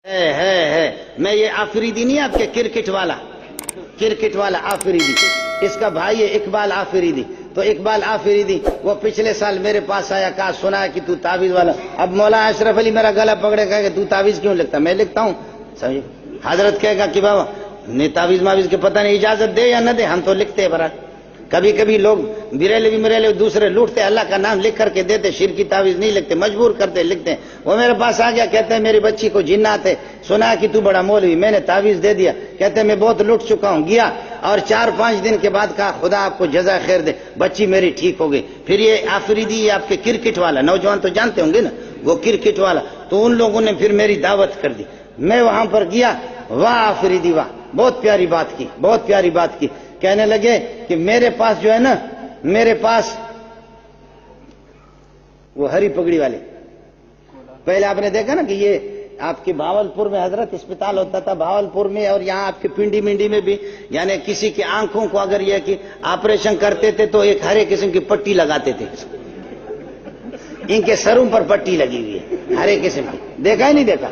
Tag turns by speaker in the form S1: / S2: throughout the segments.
S1: ہے میں یہ آفریدی نہیں آپ کے کرکٹ والا آفریدی، اس کا بھائی ہے اقبال آفریدی. تو اقبال آفریدی وہ پچھلے سال میرے پاس آیا، کہا سنا ہے کہ تو تعویذ والا. اب مولا اشرف علی میرا گلا پکڑے کہا کہ تو تعویذ کیوں لکھتا؟ میں لکھتا ہوں. سمجھے؟ حضرت کہے گا کہ بابا نے تعویذ ماویز کے پتہ نہیں اجازت دے یا نہ دے، ہم تو لکھتے ہیں. برا کبھی کبھی لوگ بریلوی دوسرے لوٹتے، اللہ کا نام لکھ کر کے دیتے، شرک کی تعویذ نہیں لکھتے، مجبور کرتے لکھتے ہیں. وہ میرے پاس آ گیا، کہتے ہیں میری بچی کو جنات ہے، سنا کہ تو بڑا مولوی، میں نے تعویذ دے دیا. کہتے ہیں میں بہت لٹ چکا ہوں. گیا اور 4-5 دن کے بعد کہا خدا آپ کو جزائے خیر دے، بچی میری ٹھیک ہو گئی. پھر یہ آفریدی یہ آپ کے کرکٹ والا نوجوان تو جانتے ہوں گے نا، وہ کرکٹ والا، تو ان لوگوں نے پھر میری دعوت کر دی. میں وہاں پر گیا، واہ آفریدی واہ، بہت پیاری بات کی. کہنے لگے کہ میرے پاس جو ہے نا، میرے پاس وہ ہری پگڑی والے، پہلے آپ نے دیکھا نا کہ یہ آپ کے بھاولپور میں حضرت اسپتال ہوتا تھا، بھاولپور میں، اور یہاں آپ کے پنڈی منڈی میں بھی، یعنی کسی کی آنکھوں کو اگر یہ کہ آپریشن کرتے تھے تو ایک ہرے قسم کی پٹی لگاتے تھے. ان کے سروں پر پٹی لگی ہوئی ہے ہرے قسم کی، دیکھا ہی نہیں دیکھا؟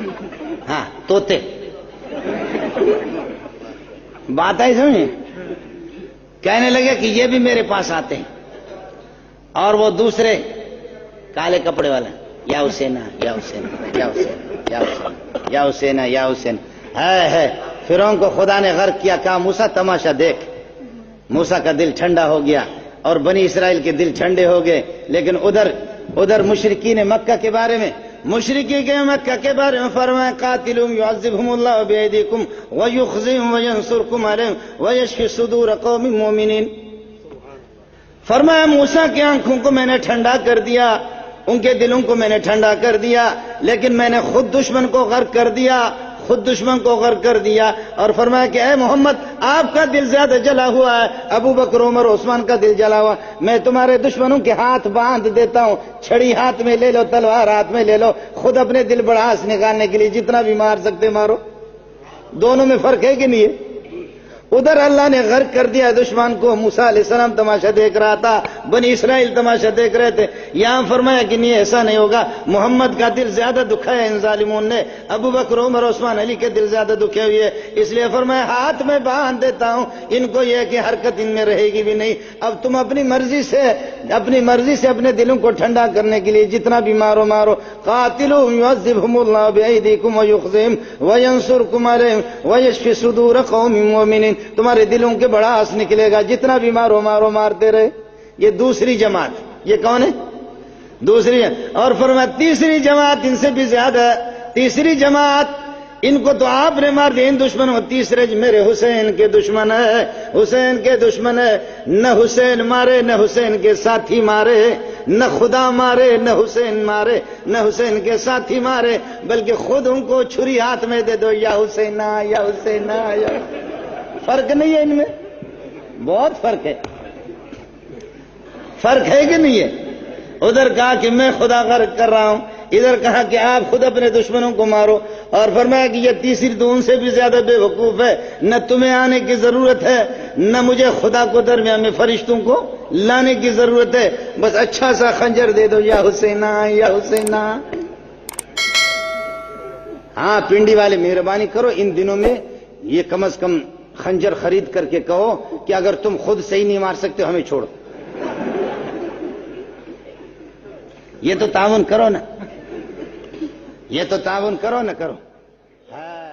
S1: ہاں توتے، بات آئی سمجھے؟ کہنے لگے کہ یہ بھی میرے پاس آتے ہیں، اور وہ دوسرے کالے کپڑے والے، یا حسین یا حسین یا حسین یا حسین یا حسین یا حسین ہے. فرعون کو خدا نے غرق کیا، کہا موسیٰ تماشا دیکھ. موسیٰ کا دل ٹھنڈا ہو گیا اور بنی اسرائیل کے دل ٹھنڈے ہو گئے. لیکن ادھر مشرکین مکہ کے بارے میں فرمایا قاتلہم یعذبہم اللہ بیدیکم ویخزیہم وینصرکم علیہم ویشفی صدور قوم مومنین. فرمایا موسیٰ کی آنکھوں کو میں نے ٹھنڈا کر دیا، ان کے دلوں کو میں نے ٹھنڈا کر دیا، لیکن میں نے خود دشمن کو غرق کر دیا. اور فرمایا کہ اے محمد آپ کا دل زیادہ جلا ہوا ہے، ابو بکر عمر عثمان کا دل جلا ہوا، میں تمہارے دشمنوں کے ہاتھ باندھ دیتا ہوں، چھڑی ہاتھ میں لے لو، تلوار ہاتھ میں لے لو، خود اپنے دل بڑاس نکالنے کے لیے جتنا بھی مار سکتے مارو. دونوں میں فرق ہے کہ نہیں ہے؟ ادھر اللہ نے غرق کر دیا دشمن کو، موسیٰ علیہ السلام تماشا دیکھ رہا تھا، بنی اسرائیل تماشا دیکھ رہے تھے. یہاں فرمایا کہ نہیں ایسا نہیں ہوگا، محمد کا دل زیادہ دکھا ہے ان ظالموں نے، ابو بکر عمر عثمان علی کے دل زیادہ دکھے ہوئے ہے، اس لیے فرمایا ہاتھ میں باندھ دیتا ہوں، ان کو یہ کہ حرکت ان میں رہے گی بھی نہیں. اب تم اپنی مرضی سے اپنے دلوں کو ٹھنڈا کرنے کے لیے جتنا بھی مارو. قاتلہم یعذبہم اللہ بیدیکم ویخزیہم وینصرکم علیہم ویشفی صدور قوم مومنین. تمہارے دلوں کے بڑاس نکلے گا، جتنا بھی مارو مارتے رہے. یہ دوسری جماعت، یہ کون ہے؟ دوسری. اور فرمایا تیسری جماعت ان سے بھی زیادہ، تیسری جماعت ان کو تو آپ نے مار دیا ان دشمنوں، تیسرے میرے حسین کے دشمن ہے. نہ حسین مارے، نہ حسین کے ساتھی مارے، نہ خدا مارے، نہ حسین مارے، نہ حسین کے ساتھی مارے، بلکہ خود ان کو چھری ہاتھ میں دے دو، یا حسین یا حسین یا. فرق نہیں ہے ان میں؟ بہت فرق ہے کہ نہیں ہے؟ ادھر کہا کہ میں خدا غرق کر رہا ہوں، ادھر کہا کہ آپ خود اپنے دشمنوں کو مارو. اور فرمایا کہ یہ تیسری تو ان سے بھی زیادہ بے وقوف ہے، نہ تمہیں آنے کی ضرورت ہے، نہ مجھے خدا کو درمیان میں فرشتوں کو لانے کی ضرورت ہے، بس اچھا سا خنجر دے دو، یا حسین یا حسین. ہاں پنڈی والے مہربانی کرو، ان دنوں میں یہ کم از کم خنجر خرید کر کے کہو کہ اگر تم خود صحیح نہیں مار سکتے ہمیں چھوڑو. یہ تو تعاون کرو نا، کرو. ہاں